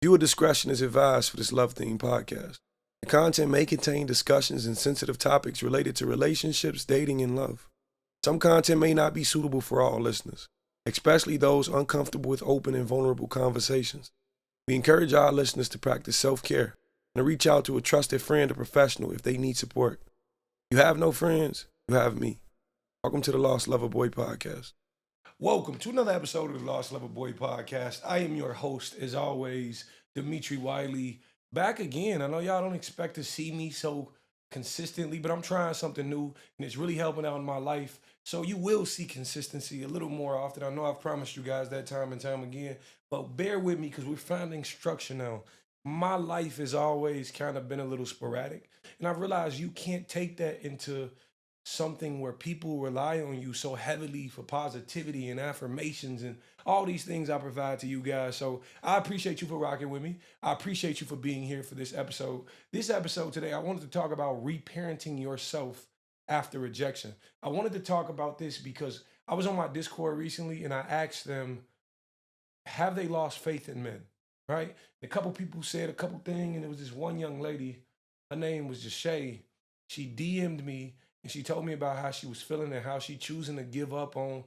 Viewer discretion is advised for this love-themed podcast. The content may contain discussions and sensitive topics related to relationships, dating, and love. Some content may not be suitable for all listeners, especially those uncomfortable with open and vulnerable conversations. We encourage our listeners to practice self-care and to reach out to a trusted friend or professional if they need support. You have no friends, you have me. Welcome to the Lost Lover Boy podcast. Welcome to another episode of the Lost Lover Boy podcast. I am your host, as always, Demetri Wiley. Back again. I know y'all don't expect to see me so consistently, but I'm trying something new, and it's really helping out in my life. So you will see consistency a little more often. I know I've promised you guys that time and time again, but bear with me because we're finding structure now. My life has always kind of been a little sporadic, and I've realized you can't take that into something where people rely on you so heavily for positivity and affirmations and all these things I provide to you guys. So I appreciate you for rocking with me. I appreciate you for being here for this episode. This episode today, I wanted to talk about reparenting yourself after rejection. I wanted to talk about this because I was on my Discord recently and I asked them, have they lost faith in men? Right? A couple people said a couple things, and it was this one young lady, her name was just Shay. She DM'd me and she told me about how she was feeling and how she choosing to give up on,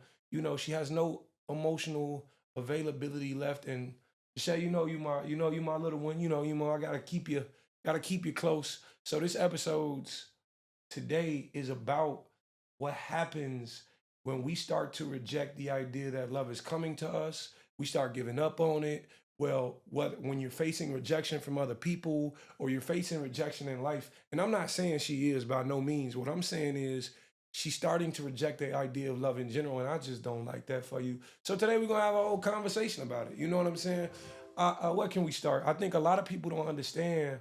she has no emotional availability left. And Shay, you my little one, I gotta keep you close. So this episode's today is about what happens when we start to reject the idea that love is coming to us. We start giving up on it. Well, when you're facing rejection from other people or you're facing rejection in life, and I'm not saying she is by no means. What I'm saying is she's starting to reject the idea of love in general, and I just don't like that for you. So today we're gonna have a whole conversation about it. You know what I'm saying? What can we start? I think a lot of people don't understand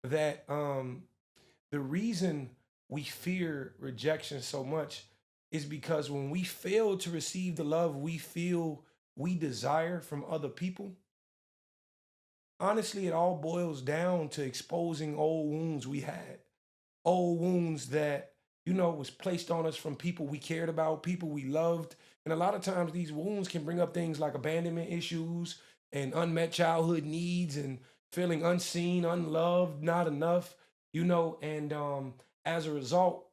that the reason we fear rejection so much is because when we fail to receive the love we feel we desire from other people, honestly, it all boils down to exposing old wounds we had, old wounds that, was placed on us from people we cared about, people we loved. And a lot of times these wounds can bring up things like abandonment issues and unmet childhood needs and feeling unseen, unloved, not enough, and as a result,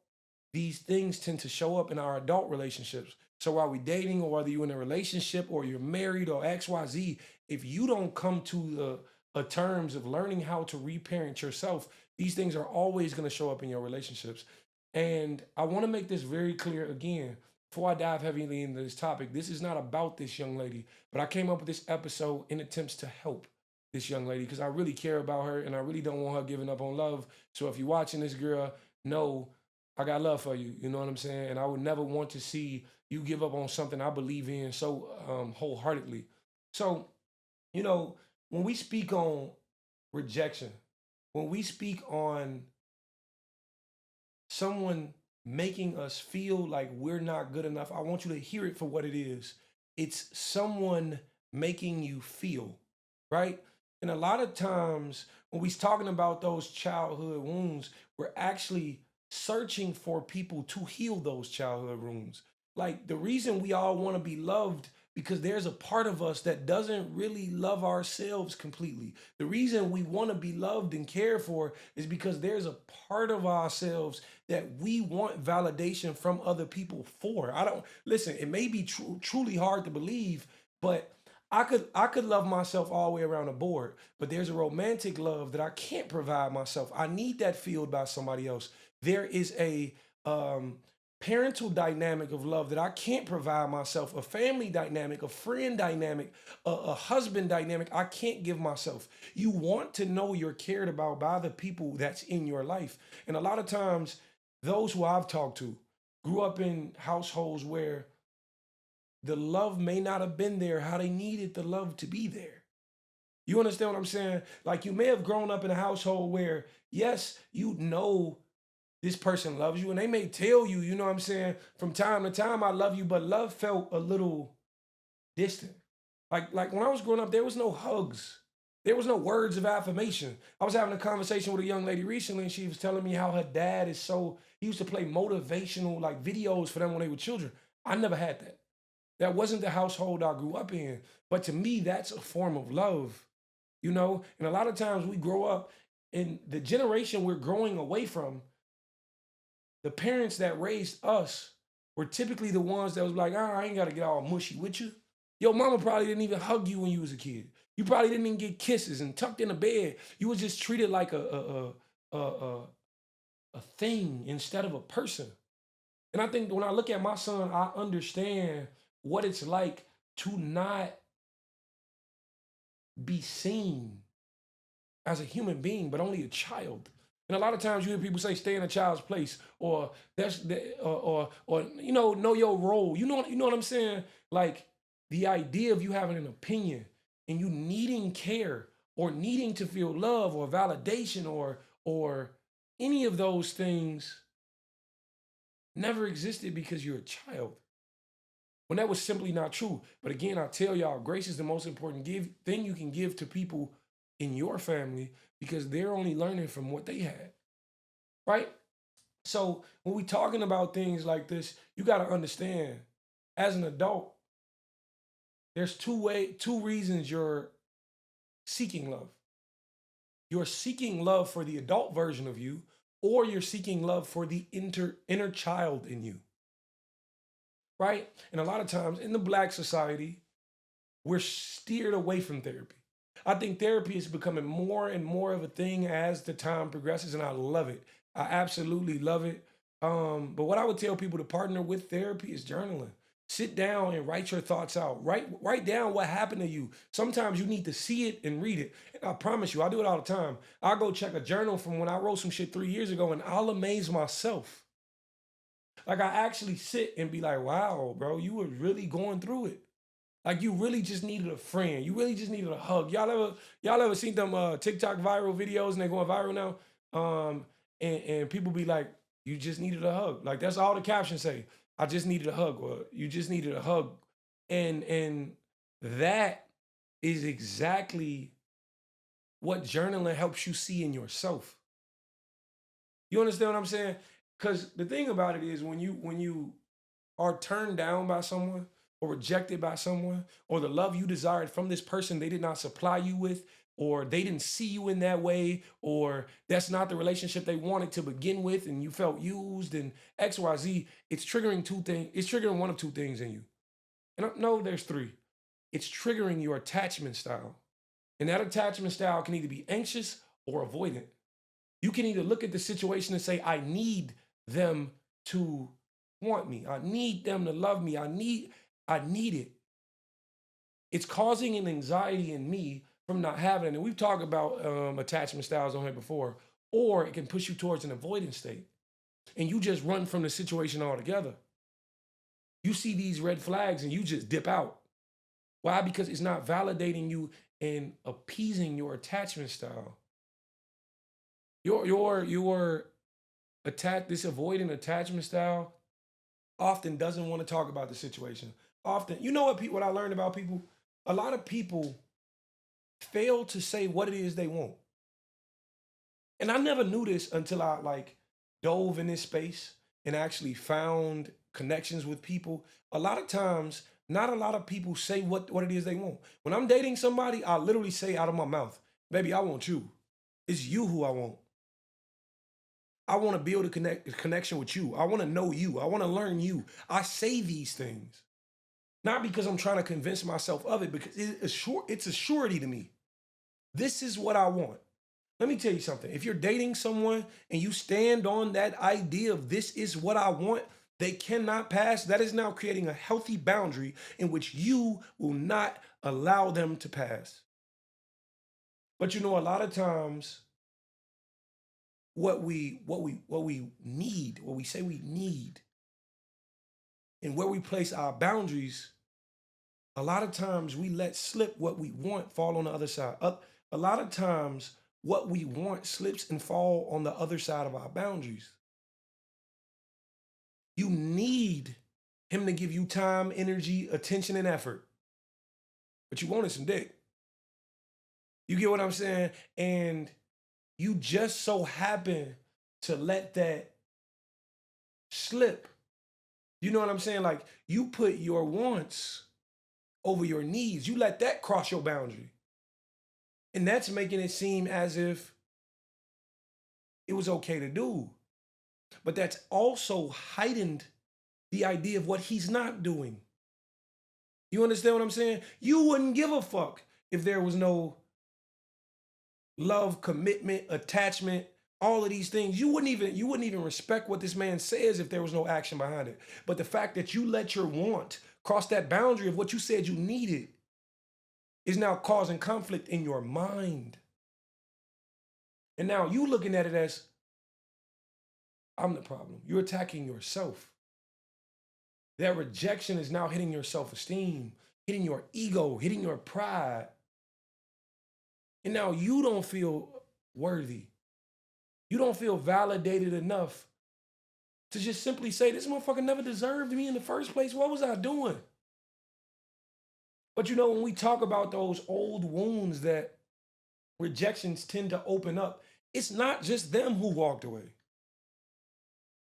these things tend to show up in our adult relationships. So while we dating or whether you're in a relationship or you're married or XYZ, if you don't come to the terms of learning how to reparent yourself, these things are always going to show up in your relationships. And I want to make this very clear again before I dive heavily into this topic. This is not about this young lady, but I came up with this episode in attempts to help this young lady because I really care about her and I really don't want her giving up on love. So if you're watching this girl, know I got love for you. You know what I'm saying? And I would never want to see you give up on something I believe in so wholeheartedly. So, you know, when we speak on rejection, when we speak on someone making us feel like we're not good enough, I want you to hear it for what it is. It's someone making you feel, right? And a lot of times when we're talking about those childhood wounds, we're actually searching for people to heal those childhood wounds. Like the reason we all want to be loved because there's a part of us that doesn't really love ourselves completely. The reason we want to be loved and cared for is because there's a part of ourselves that we want validation from other people for. I don't listen, it may be truly hard to believe, but I could love myself all the way around the board, but there's a romantic love that I can't provide myself. I need that filled by somebody else. There is a parental dynamic of love that I can't provide myself, a family dynamic, a friend dynamic, a husband dynamic I can't give myself. You want to know you're cared about by the people that's in your life. And a lot of times, those who I've talked to grew up in households where the love may not have been there how they needed the love to be there. You understand what I'm saying? Like you may have grown up in a household where, yes, this person loves you and they may tell you, you know what I'm saying, from time to time, I love you, but love felt a little distant. Like when I was growing up, there was no hugs. There was no words of affirmation. I was having a conversation with a young lady recently and she was telling me how her dad he used to play motivational like videos for them when they were children. I never had that. That wasn't the household I grew up in. But to me, that's a form of love. you know? And a lot of times we grow up in the generation we're growing away from, the parents that raised us were typically the ones that was like, I ain't gotta get all mushy with you. Your mama probably didn't even hug you when you was a kid. You probably didn't even get kisses and tucked in a bed. You was just treated like a thing instead of a person. And I think when I look at my son, I understand what it's like to not be seen as a human being, but only a child. And a lot of times you hear people say, "Stay in a child's place," or or know your role. You know what I'm saying? Like the idea of you having an opinion and you needing care or needing to feel love or validation or any of those things never existed because you're a child. When that was simply not true. But again, I tell y'all, grace is the most important thing you can give to people in your family because they're only learning from what they had, right? So when we talking about things like this, you got to understand, as an adult, there's two reasons you're seeking love. You're seeking love for the adult version of you, or you're seeking love for the inner child in you, right? And a lot of times in the Black society, we're steered away from therapy. I think therapy is becoming more and more of a thing as the time progresses, and I love it. I absolutely love it. But what I would tell people to partner with therapy is journaling. Sit down and write your thoughts out. Write down what happened to you. Sometimes you need to see it and read it. And I promise you, I do it all the time. I'll go check a journal from when I wrote some shit 3 years ago, and I'll amaze myself. Like I actually sit and be like, wow, bro, you were really going through it. Like you really just needed a friend. You really just needed a hug. Y'all ever seen them TikTok viral videos and they're going viral now? And people be like, you just needed a hug. Like that's all the captions say. I just needed a hug, or you just needed a hug. And that is exactly what journaling helps you see in yourself. You understand what I'm saying? Because the thing about it is when you are turned down by someone or rejected by someone, or the love you desired from this person they did not supply you with, or they didn't see you in that way, or that's not the relationship they wanted to begin with, and you felt used and XYZ, it's triggering two things. It's triggering one of two things in you. And no, there's three. It's triggering your attachment style. And that attachment style can either be anxious or avoidant. You can either look at the situation and say, I need them to want me. I need them to love me. I need it. It's causing an anxiety in me from not having it. And we've talked about attachment styles on here before. Or it can push you towards an avoidance state. And you just run from the situation altogether. You see these red flags and you just dip out. Why? Because it's not validating you and appeasing your attachment style. Your this avoidant attachment style often doesn't want to talk about the situation. Often, you know what I learned about people? A lot of people fail to say what it is they want. And I never knew this until I like dove in this space and actually found connections with people. A lot of times, not a lot of people say what it is they want. When I'm dating somebody, I literally say out of my mouth, baby, I want you. It's you who I want. I want to build a connection with you. I want to know you. I want to learn you. I say these things. Not because I'm trying to convince myself of it, because it's a surety to me. This is what I want. Let me tell you something. If you're dating someone and you stand on that idea of this is what I want, they cannot pass. That is now creating a healthy boundary in which you will not allow them to pass. But you know, a lot of times, what we need, what we say we need, and where we place our boundaries, a lot of times we let slip what we want fall on the other side. A lot of times what we want slips and fall on the other side of our boundaries. You need him to give you time, energy, attention, and effort. But you wanted some dick. You get what I'm saying? And you just so happen to let that slip. You know what I'm saying? Like you put your wants over your needs. You let that cross your boundary. And that's making it seem as if it was okay to do. But that's also heightened the idea of what he's not doing. You understand what I'm saying? You wouldn't give a fuck if there was no love, commitment, attachment, all of these things. You wouldn't even respect what this man says if there was no action behind it. But the fact that you let your want cross that boundary of what you said you needed is now causing conflict in your mind. And now you looking at it as, I'm the problem. You're attacking yourself. That rejection is now hitting your self-esteem, hitting your ego, hitting your pride. And now you don't feel worthy. You don't feel validated enough to just simply say, this motherfucker never deserved me in the first place. What was I doing? But you know, when we talk about those old wounds that rejections tend to open up, it's not just them who walked away.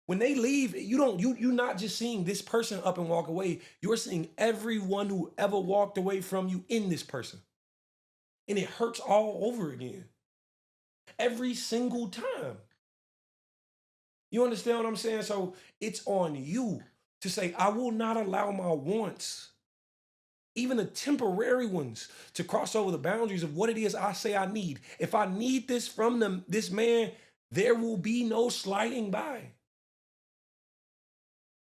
When they leave, you're not just seeing this person up and walk away. You're seeing everyone who ever walked away from you in this person. And it hurts all over again. Every single time. You understand what I'm saying? So it's on you to say, I will not allow my wants, even the temporary ones, to cross over the boundaries of what it is I say I need. If I need this from this man, there will be no sliding by.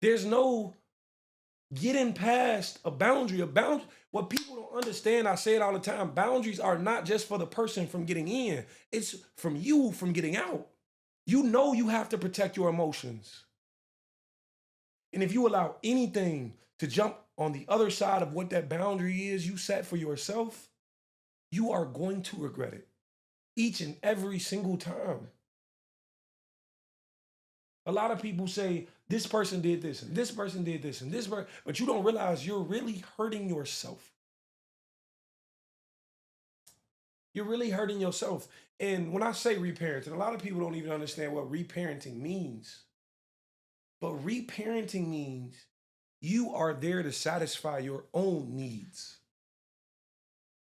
There's no getting past a boundary. What people don't understand, I say it all the time, boundaries are not just for the person from getting in. It's from you from getting out. You know you have to protect your emotions. And if you allow anything to jump on the other side of what that boundary is you set for yourself, you are going to regret it each and every single time. A lot of people say, this person did this, and this person did this, and this person, but you don't realize you're really hurting yourself. You're really hurting yourself. And when I say reparenting, a lot of people don't even understand what reparenting means. But reparenting means you are there to satisfy your own needs.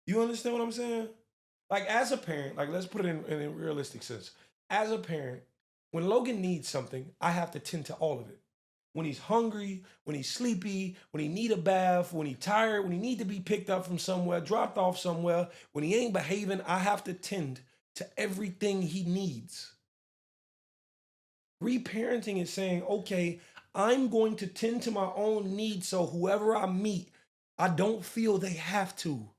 You understand what I'm saying? Like as a parent, like let's put it in a realistic sense. As a parent, when Logan needs something, I have to tend to all of it. When he's hungry, when he's sleepy, when he need a bath, when he's tired, when he need to be picked up from somewhere, dropped off somewhere, when he ain't behaving, I have to tend to everything he needs. Reparenting is saying, okay, I'm going to tend to my own needs so whoever I meet, I don't feel they have to.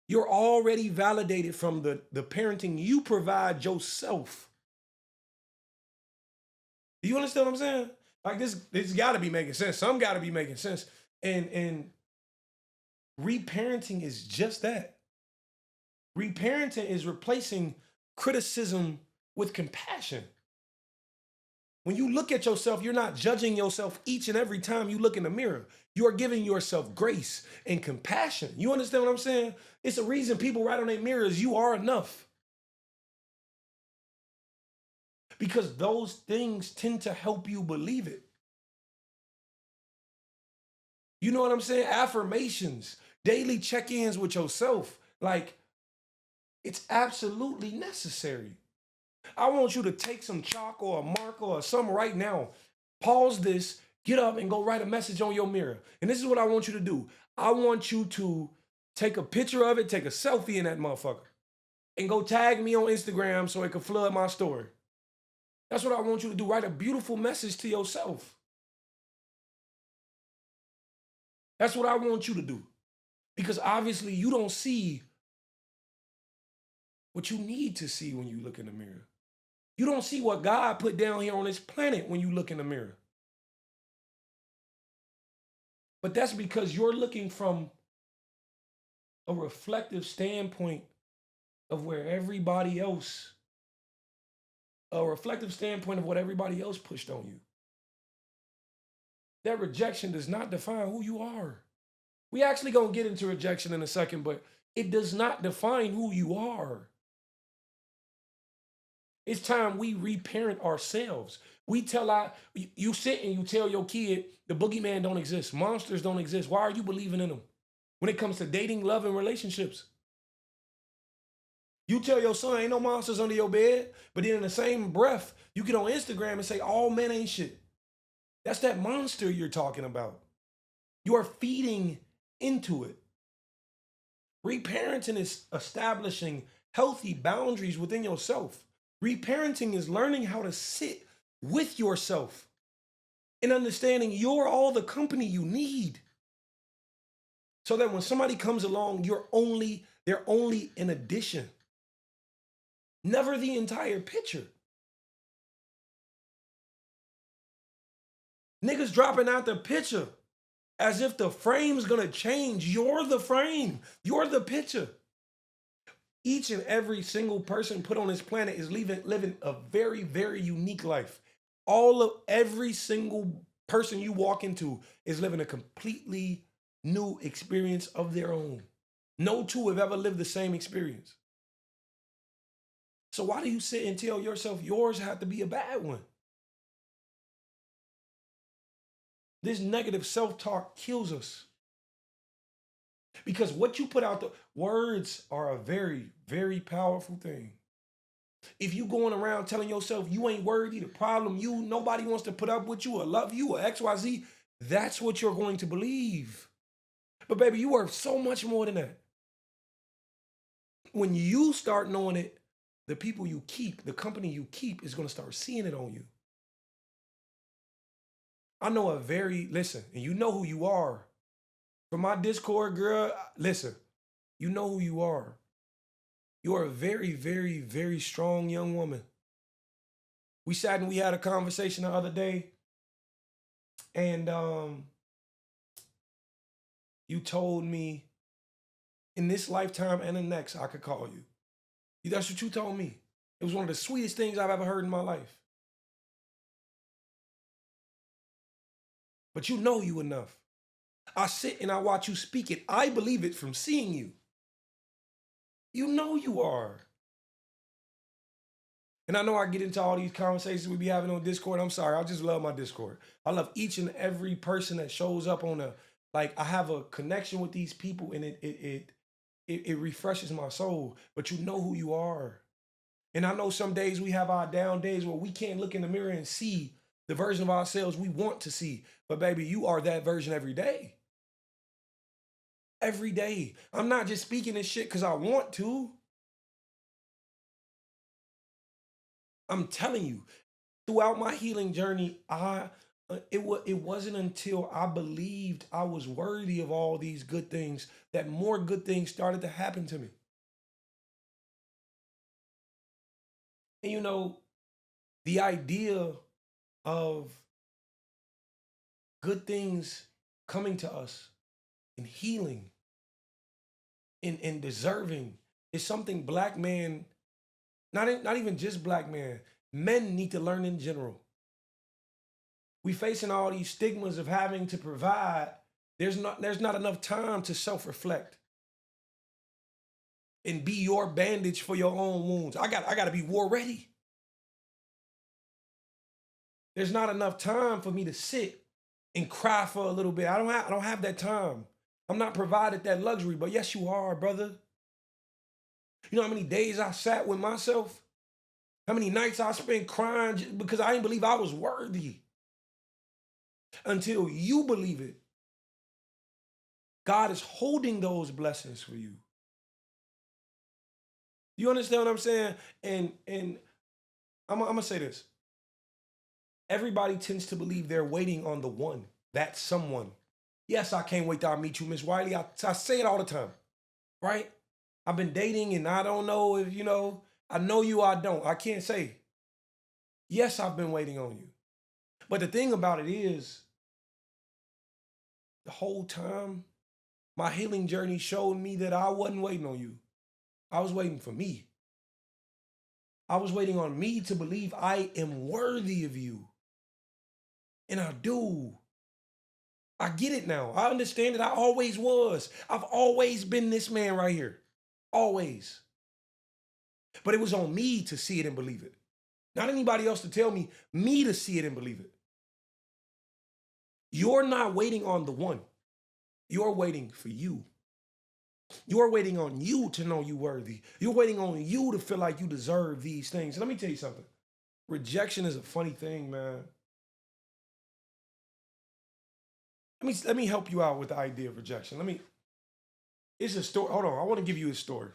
You're already validated from the parenting you provide yourself. Do you understand what I'm saying? Like this got to be making sense. Some got to be making sense. And reparenting is just that. Reparenting is replacing criticism with compassion. When you look at yourself, you're not judging yourself each and every time you look in the mirror. You are giving yourself grace and compassion. You understand what I'm saying? It's a reason people write on their mirrors, you are enough. Because those things tend to help you believe it. You know what I'm saying? Affirmations, daily check-ins with yourself. Like, it's absolutely necessary. I want you to take some chalk or a marker or something right now. Pause this, get up and go write a message on your mirror. And this is what I want you to do. I want you to take a picture of it, take a selfie in that motherfucker, and go tag me on Instagram so it can flood my story. That's what I want you to do. Write a beautiful message to yourself. That's what I want you to do. Because obviously you don't see what you need to see when you look in the mirror. You don't see what God put down here on this planet when you look in the mirror. But that's because you're looking from a reflective standpoint of where everybody else, a reflective standpoint of what everybody else pushed on you. That rejection does not define who you are. We actually gonna get into rejection in a second, but it does not define who you are. It's time we reparent ourselves. You sit and you tell your kid the boogeyman don't exist. Monsters don't exist. Why are you believing in them? when it comes to dating, love, and relationships. You tell your son ain't no monsters under your bed, but then in the same breath, you get on Instagram and say all men ain't shit. That's that monster you're talking about. You are feeding into it. Reparenting is establishing healthy boundaries within yourself. Reparenting is learning how to sit with yourself and understanding you're all the company you need. So that when somebody comes along, they're only an addition. Never the entire picture. Niggas dropping out the picture as if the frame's gonna change. You're the frame. You're the picture. Each and every single person put on this planet is living a very, very unique life. Every single person you walk into is living a completely new experience of their own. No two have ever lived the same experience. So why do you sit and tell yourself yours had to be a bad one? This negative self-talk kills us. Because what you put out, the words are a very, very powerful thing. If you going around telling yourself you ain't worthy, the problem nobody wants to put up with you or love you or XYZ, that's what you're going to believe. But baby, you are so much more than that. When you start knowing it, the people you keep, the company you keep is going to start seeing it on you. I know listen, and you know who you are. From my Discord, girl, listen, you know who you are. You are a very, very, very strong young woman. We sat and we had a conversation the other day, and you told me in this lifetime and the next, I could call you. That's what you told me. It was one of the sweetest things I've ever heard in my life. But you know you enough. I sit and I watch you speak it. I believe it from seeing you. You know you are. And I know I get into all these conversations we be having on Discord. I'm sorry, I just love my Discord. I love each and every person that shows up on I have a connection with these people, and it refreshes my soul. But you know who you are. And I know some days we have our down days where we can't look in the mirror and see the version of ourselves we want to see. But baby, you are that version every day. Every day. I'm not just speaking this shit because I want to. I'm telling you, throughout my healing journey, it wasn't until I believed I was worthy of all these good things that more good things started to happen to me. And you know, the idea of good things coming to us and healing and deserving is something Black men, not even just Black men need to learn in general. We facing all these stigmas of having to provide. There's not enough time to self-reflect and be your bandage for your own wounds. I got to be war ready. There's not enough time for me to sit and cry for a little bit. I don't have that time. I'm not provided that luxury, but yes, you are, brother. You know how many days I sat with myself? How many nights I spent crying because I didn't believe I was worthy? Until you believe it, God is holding those blessings for you. You understand what I'm saying? And I'm gonna say this. Everybody tends to believe they're waiting on the one, that someone. Yes, I can't wait till I meet you, Miss Wiley. I say it all the time, right? I've been dating and I don't know if, I know you, I don't. I can't say. Yes, I've been waiting on you. But the thing about it is, the whole time, my healing journey showed me that I wasn't waiting on you. I was waiting for me. I was waiting on me to believe I am worthy of you. And I do. I get it now. I understand that I always was. I've always been this man right here. Always. But it was on me to see it and believe it. Not anybody else to tell me to see it and believe it. You're not waiting on the one. You're waiting for you. You're waiting on you to know you worthy. You're waiting on you to feel like you deserve these things. And let me tell you something. Rejection is a funny thing, man. Let me help you out with the idea of rejection. It's a story. Hold on, I want to give you a story.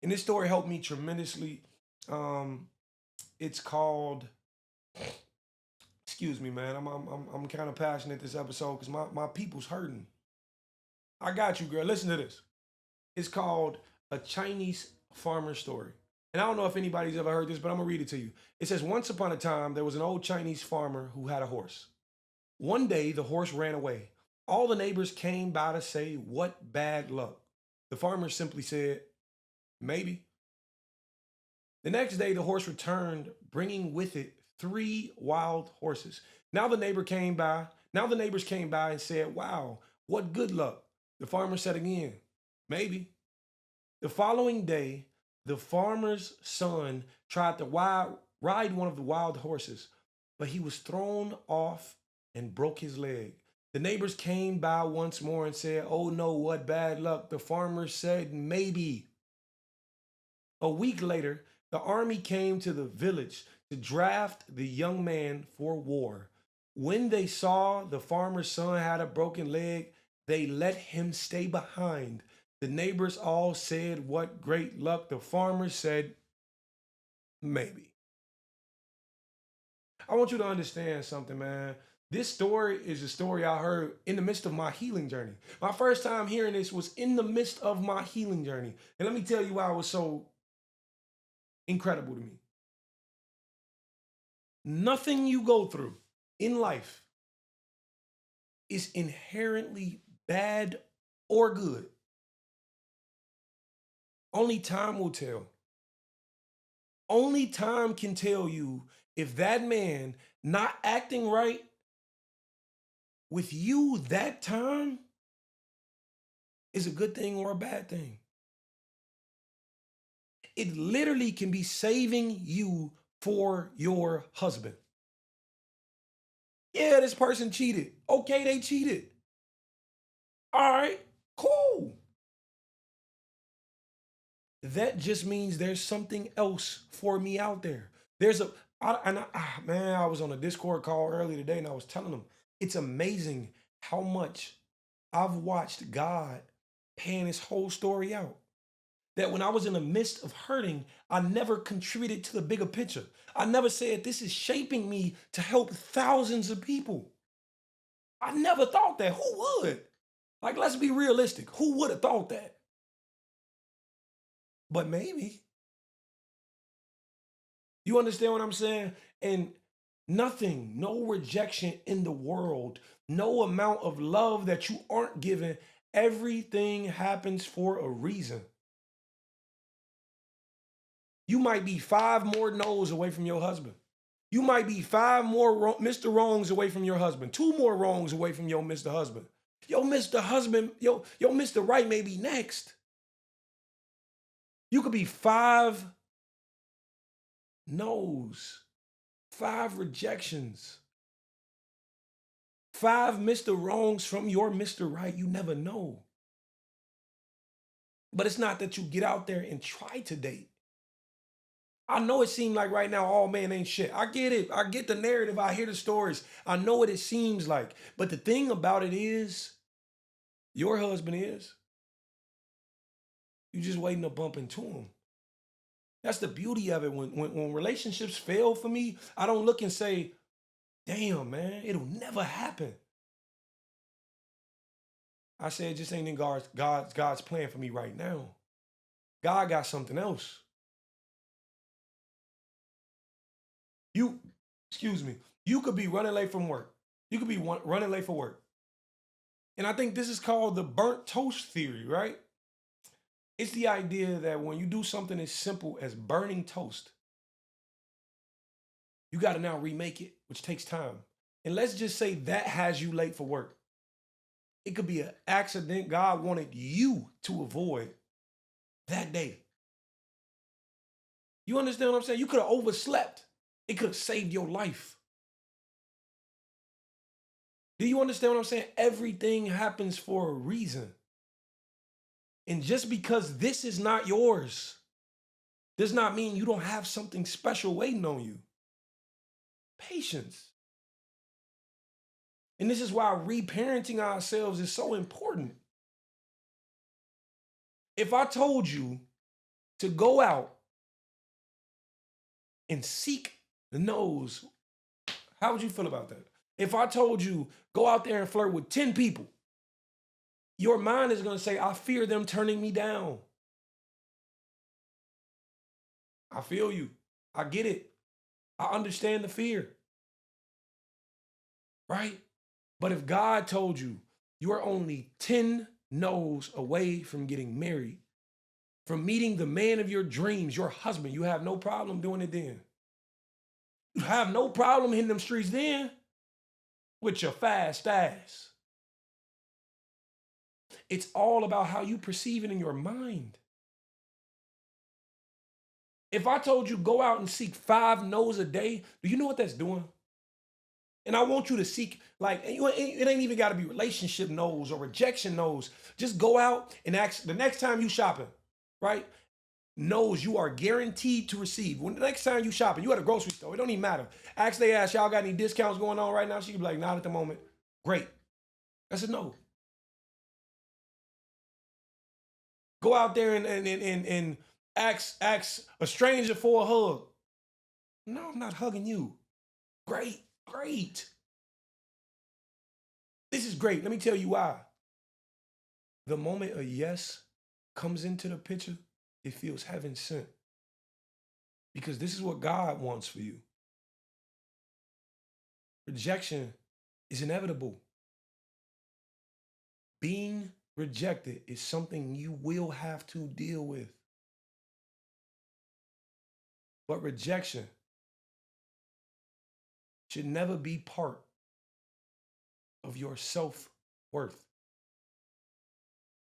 And this story helped me tremendously. Um, it's called, excuse me, man. I'm kind of passionate this episode because my people's hurting. I got you, girl. Listen to this. It's called A Chinese Farmer Story. And I don't know if anybody's ever heard this, but I'm gonna read it to you. It says, once upon a time, there was an old Chinese farmer who had a horse. One day, the horse ran away. All the neighbors came by to say, what bad luck. The farmer simply said, maybe. The next day, the horse returned, bringing with it 3 wild horses. Now the neighbor came by. Now the neighbors came by and said, wow, what good luck. The farmer said again, maybe. The following day, the farmer's son tried to ride one of the wild horses, but he was thrown off and broke his leg. The neighbors came by once more and said, oh no, what bad luck. The farmer said, maybe. A week later, the army came to the village to draft the young man for war. When they saw the farmer's son had a broken leg, they let him stay behind. The neighbors all said, what great luck. The farmer said, maybe. I want you to understand something, man. This story is a story I heard in the midst of my healing journey. My first time hearing this was in the midst of my healing journey. And let me tell you why it was so incredible to me. Nothing you go through in life is inherently bad or good. Only time will tell. Only time can tell you if that man not acting right with you that time is a good thing or a bad thing. It literally can be saving you for your husband. Yeah, this person cheated. Okay, they cheated. All right, cool. That just means there's something else for me out there. Man, I was on a Discord call earlier today and I was telling them it's amazing how much I've watched God pan his whole story out. That when I was in the midst of hurting, I never contributed to the bigger picture. I never said this is shaping me to help thousands of people. I never thought that. Who would? Like, let's be realistic. Who would have thought that? But maybe. You understand what I'm saying? And nothing, no rejection in the world, no amount of love that you aren't given, everything happens for a reason. You might be 5 more no's away from your husband. You might be 5 more Mr. Wrongs away from your husband, 2 more wrongs away from your Mr. Husband. Yo, Mr. Husband, yo, Mr. Right may be next. You could be 5 no's, 5 rejections, 5 Mr. Wrongs from your Mr. Right. You never know. But it's not that you get out there and try to date. I know it seems like right now, all men ain't shit. I get it. I get the narrative. I hear the stories. I know what it seems like. But the thing about it is, your husband is. You just waiting to bump into him. That's the beauty of it. When relationships fail for me, I don't look and say, damn, man, it'll never happen. I say it just ain't in God's plan for me right now. God got something else. Excuse me, you could be running late from work. You could be running late for work. And I think this is called the burnt toast theory, right? It's the idea that when you do something as simple as burning toast, you got to now remake it, which takes time. And let's just say that has you late for work. It could be an accident God wanted you to avoid that day. You understand what I'm saying? You could have overslept. It could have saved your life. Do you understand what I'm saying? Everything happens for a reason. And just because this is not yours does not mean you don't have something special waiting on you. Patience. And this is why reparenting ourselves is so important. If I told you to go out and seek the nose, how would you feel about that? If I told you, go out there and flirt with 10 people, your mind is going to say, I fear them turning me down. I feel you. I get it. I understand the fear. Right? But if God told you, you are only 10 no's away from getting married, from meeting the man of your dreams, your husband, you have no problem doing it then. You have no problem hitting them streets then with your fast ass. It's all about how you perceive it in your mind. If I told you go out and seek 5 no's a day, do you know what that's doing? And I want you to seek, like, it ain't even got to be relationship no's or rejection no's. Just go out and ask the next time you shopping, right? No's you are guaranteed to receive. When the next time you shopping, you at a grocery store, it don't even matter. Ask they ask, y'all got any discounts going on right now? She'd be like, not at the moment. Great. That's a no. Go out there and ask a stranger for a hug. No, I'm not hugging you. Great. This is great. Let me tell you why. The moment a yes comes into the picture, it feels heaven sent. Because this is what God wants for you. Rejection is inevitable. Being rejected is something you will have to deal with. But rejection should never be part of your self-worth.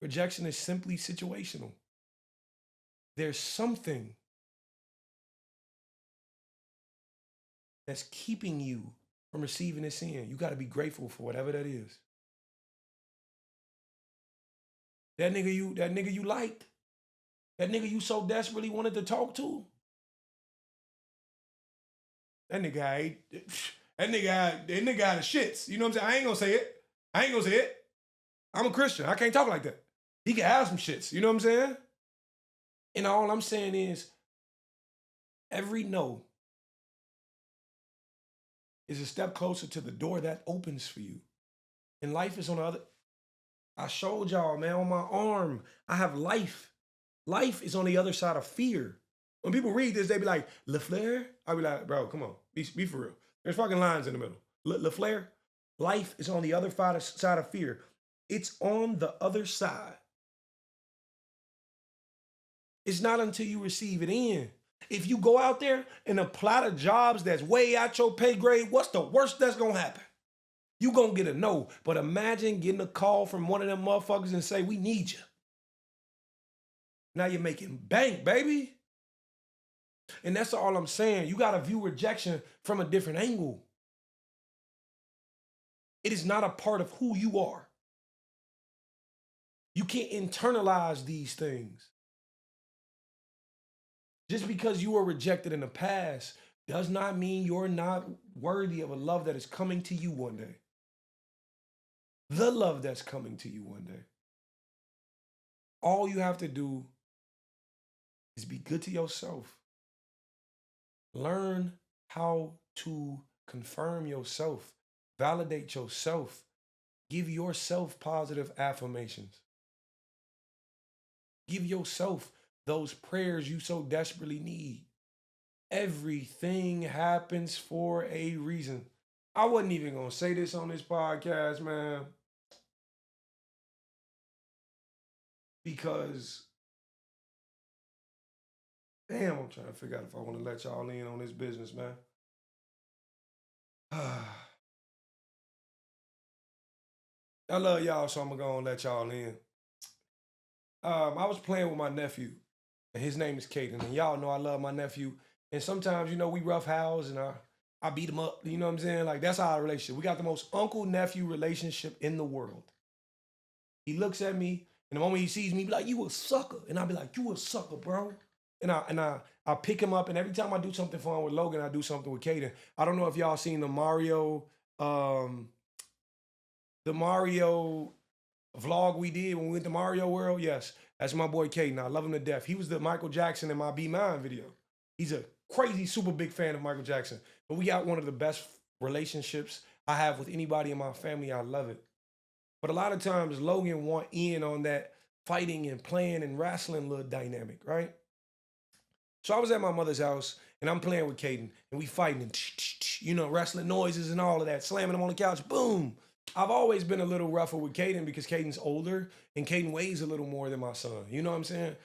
Rejection is simply situational. There's something that's keeping you from receiving this in. You got to be grateful for whatever that is. That nigga you liked, that nigga you so desperately wanted to talk to, that nigga had the shits. You know what I'm saying? I ain't gonna say it. I'm a Christian. I can't talk like that. He can have some shits. You know what I'm saying? And all I'm saying is, every no is a step closer to the door that opens for you. And life is on the other. I showed y'all, man, on my arm, I have life. Life is on the other side of fear. When people read this, they be like, Le Fleur? I be like, bro, come on, be for real. There's fucking lines in the middle. Le Fleur, life is on the other side of fear. It's on the other side. It's not until you receive it in. If you go out there and apply to jobs that's way out your pay grade, what's the worst that's gonna happen? You gonna get a no. But imagine getting a call from one of them motherfuckers and say, we need you. Now you're making bank, baby. And that's all I'm saying. You gotta view rejection from a different angle. It is not a part of who you are. You can't internalize these things. Just because you were rejected in the past does not mean you're not worthy of a love that is coming to you one day. The love that's coming to you one day. All you have to do is be good to yourself. Learn how to confirm yourself, validate yourself, give yourself positive affirmations. Give yourself those prayers you so desperately need. Everything happens for a reason. I wasn't even gonna say this on this podcast, man, because damn, I'm trying to figure out if I want to let y'all in on this business, man. I love y'all, so I'm gonna let y'all in. I was playing with my nephew, and his name is Caden, and y'all know I love my nephew. And sometimes, we rough house, and I beat him up. You know what I'm saying? Like, that's our relationship. We got the most uncle-nephew relationship in the world. He looks at me, And the moment he sees me, he be like, you a sucker. And I'll be like, you a sucker, bro. And I pick him up, and every time I do something fun with Logan, I do something with Caden. I don't know if y'all seen um, the Mario vlog we did when we went to Mario World. Yes, that's my boy Caden. I love him to death. He was the Michael Jackson in my Be Mine video. He's a crazy, super big fan of Michael Jackson. But we got one of the best relationships I have with anybody in my family. I love it. But a lot of times Logan want in on that fighting and playing and wrestling little dynamic, right? So I was at my mother's house and I'm playing with Caden and we fighting and wrestling noises and all of that, slamming him on the couch, boom. I've always been a little rougher with Caden because Caden's older and Caden weighs a little more than my son. You know what I'm saying?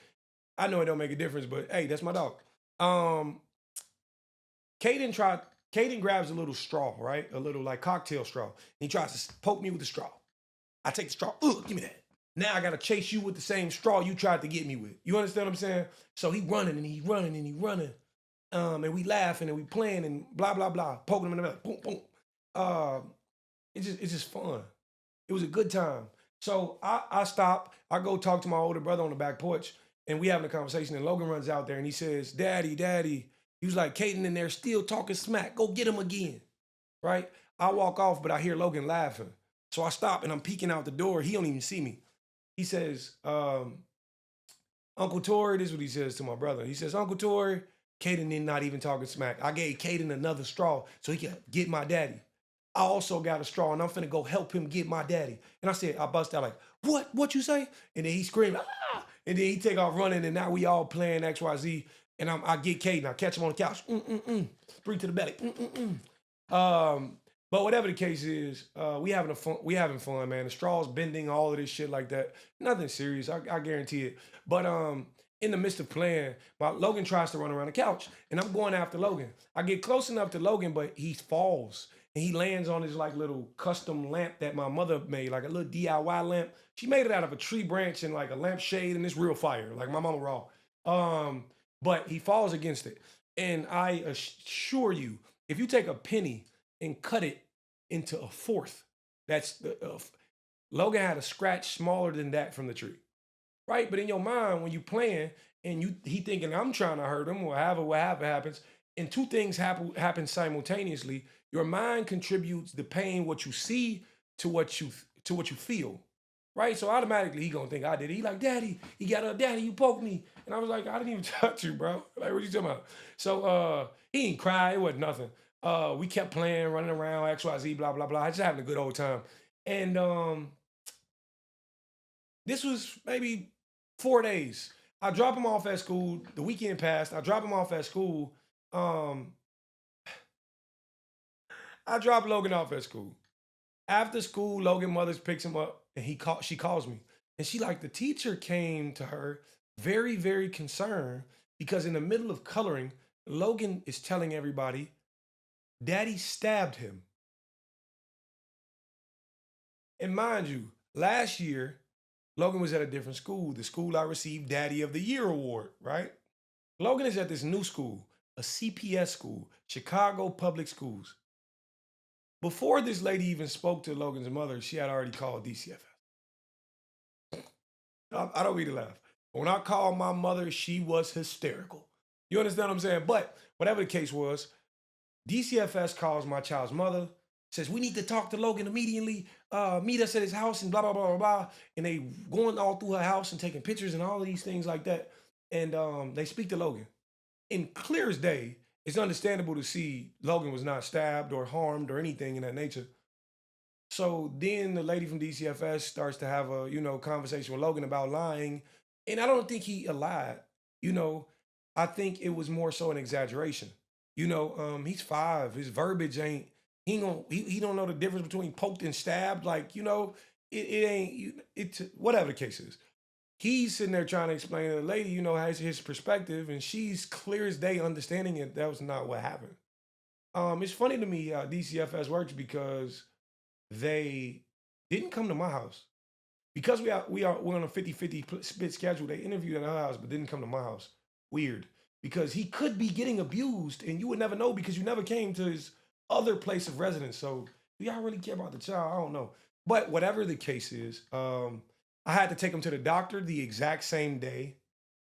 I know it don't make a difference, but hey, that's my dog. Um, Caden grabs a little straw, right? A little like cocktail straw. And he tries to poke me with the straw. I take the straw, give me that. Now I gotta chase you with the same straw you tried to get me with. You understand what I'm saying? So he running and he running and he running. And we laughing and we playing and blah, blah, blah. Poking him in the belly, boom, boom. It's just fun. It was a good time. So I stop, I go talk to my older brother on the back porch, and we having a conversation, and Logan runs out there and he says, Daddy, Daddy. He was like, Caden in there still talking smack. Go get him again, right? I walk off, but I hear Logan laughing. So I stop and I'm peeking out the door. He don't even see me. He says, Uncle Tori, this is what he says to my brother. He says, Uncle Tori, Caden did not even talking smack. I gave Caden another straw so he could get my daddy. I also got a straw and I'm finna go help him get my daddy. And I bust out like, what you say? And then he screamed, ah! And then he take off running and now we all playing XYZ. And I get Caden, I catch him on the couch, breathe to the belly, But whatever the case is, we having fun, man. The straw's bending, all of this shit like that. Nothing serious, I guarantee it. But in the midst of playing, Logan tries to run around the couch, and I'm going after Logan. I get close enough to Logan, but he falls, and he lands on his like little custom lamp that my mother made, like a little DIY lamp. She made it out of a tree branch and like a lampshade, and it's real fire, like my mama raw. But he falls against it, and I assure you, if you take a penny and cut it into a fourth, that's Logan had a scratch smaller than that from the tree, right? But in your mind, when you playing and he thinking I'm trying to hurt him or whatever happens, and two things happen simultaneously. Your mind contributes the pain, what you see, to what you feel, right? So automatically he gonna think I did it. He like, Daddy, he got up, Daddy, you poked me, and I was like, I didn't even touch you, bro. Like, what you talking about? So he didn't cry. It wasn't nothing. We kept playing, running around, XYZ, blah, blah, blah. Just having a good old time. And this was maybe 4 days. I drop him off at school. The weekend passed. I drop him off at school. I drop Logan off at school. After school, Logan mother picks him up and she calls me. And she like, the teacher came to her very, very concerned because in the middle of coloring, Logan is telling everybody, Daddy stabbed him. And mind you, last year, Logan was at a different school, the school I received Daddy of the Year award, right? Logan is at this new school, a CPS school, Chicago Public Schools. Before this lady even spoke to Logan's mother, she had already called DCFS. I don't mean to laugh. When I called my mother, she was hysterical. You understand what I'm saying? But whatever the case was, DCFS calls my child's mother, says, we need to talk to Logan immediately, meet us at his house and blah, blah, blah, blah, blah. And they going all through her house and taking pictures and all of these things like that. And they speak to Logan. In clear as day, it's understandable to see Logan was not stabbed or harmed or anything in that nature. So then the lady from DCFS starts to have a, conversation with Logan about lying. And I don't think he lied. I think it was more so an exaggeration. He's 5. His verbiage ain't, he don't know the difference between poked and stabbed. Like, it ain't, whatever the case is. He's sitting there trying to explain to the lady, has his perspective, and she's clear as day understanding it. That was not what happened. It's funny to me how DCFS works because they didn't come to my house. Because we're on a 50-50 split schedule, they interviewed at our house, but didn't come to my house. Weird. Because he could be getting abused, and you would never know because you never came to his other place of residence. So do y'all really care about the child? I don't know. But whatever the case is, I had to take him to the doctor the exact same day.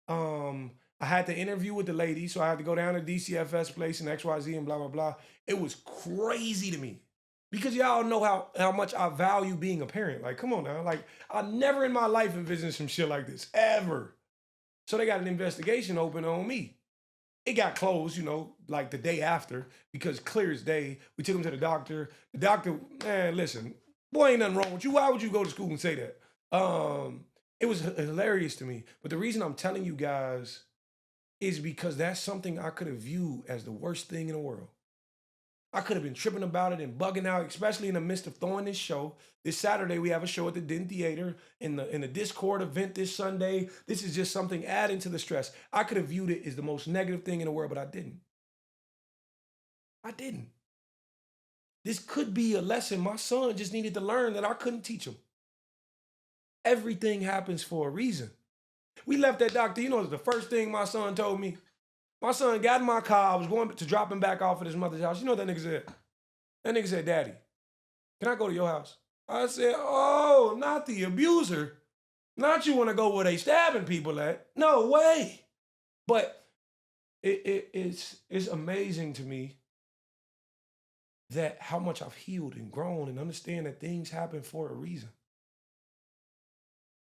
I had to interview with the lady, so I had to go down to DCFS place and XYZ and blah, blah, blah. It was crazy to me because y'all know how much I value being a parent. Like, come on now. Like, I never in my life envisioned some shit like this, ever. So they got an investigation open on me. It got closed, like the day after, because clear as day, we took him to the doctor. The doctor, man, listen, boy, ain't nothing wrong with you. Why would you go to school and say that? It was hilarious to me. But the reason I'm telling you guys is because that's something I could have viewed as the worst thing in the world. I could have been tripping about it and bugging out, especially in the midst of throwing this show. This Saturday, we have a show at the Den Theater in the Discord event this Sunday. This is just something adding to the stress. I could have viewed it as the most negative thing in the world, but I didn't. I didn't. This could be a lesson my son just needed to learn that I couldn't teach him. Everything happens for a reason. We left that doctor, the first thing my son told me. My son got in my car. I was going to drop him back off at his mother's house. You know what that nigga said? That nigga said, "Daddy, can I go to your house?" I said, "Oh, not the abuser. Not you want to go where they stabbing people at. No way." But it's amazing to me that how much I've healed and grown and understand that things happen for a reason.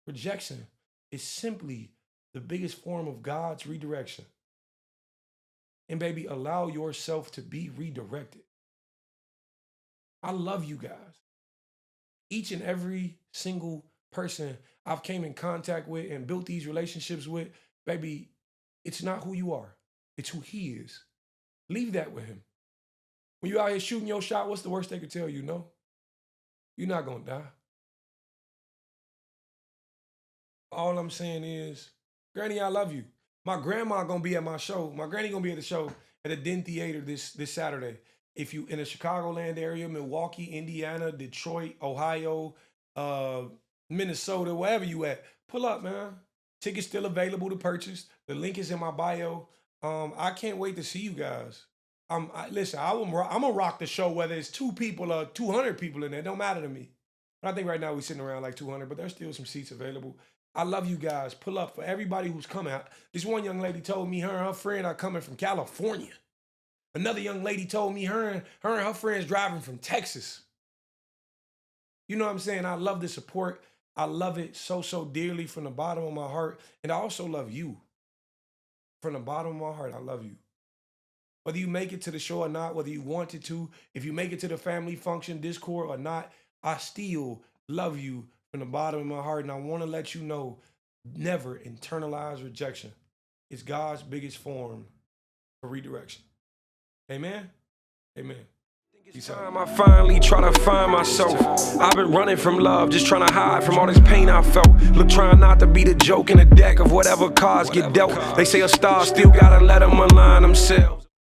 Rejection is simply the biggest form of God's redirection. And baby, allow yourself to be redirected. I love you guys. Each and every single person I've came in contact with and built these relationships with, baby, it's not who you are. It's who he is. Leave that with him. When you out here shooting your shot, what's the worst they could tell you? No, you're not gonna die. All I'm saying is, Granny, I love you. My grandma gonna be at my show. My granny gonna be at the show at the Den Theater this Saturday. If you in the Chicagoland area, Milwaukee, Indiana, Detroit, Ohio, Minnesota, wherever you at, pull up, man. Tickets still available to purchase. The link is in my bio. I can't wait to see you guys. Listen, I'm gonna rock the show whether it's 2 people or 200 people in there. Don't matter to me. I think right now we're sitting around like 200, but there's still some seats available. I love you guys. Pull up for everybody who's coming out. This one young lady told me her and her friend are coming from California. Another young lady told me her and her friends driving from Texas. You know what I'm saying? I love the support. I love it so, so dearly from the bottom of my heart. And I also love you. From the bottom of my heart, I love you. Whether you make it to the show or not, whether you wanted to, if you make it to the family function, Discord or not, I still love you from the bottom of my heart. And I want to let you know, never internalize rejection. It's God's biggest form of redirection. Amen? Amen. It's time I finally try to find myself. I've been running from love, just trying to hide from all this pain I felt. Look, trying not to be the joke in the deck of whatever cards get dealt. They say a star still gotta let them align themselves.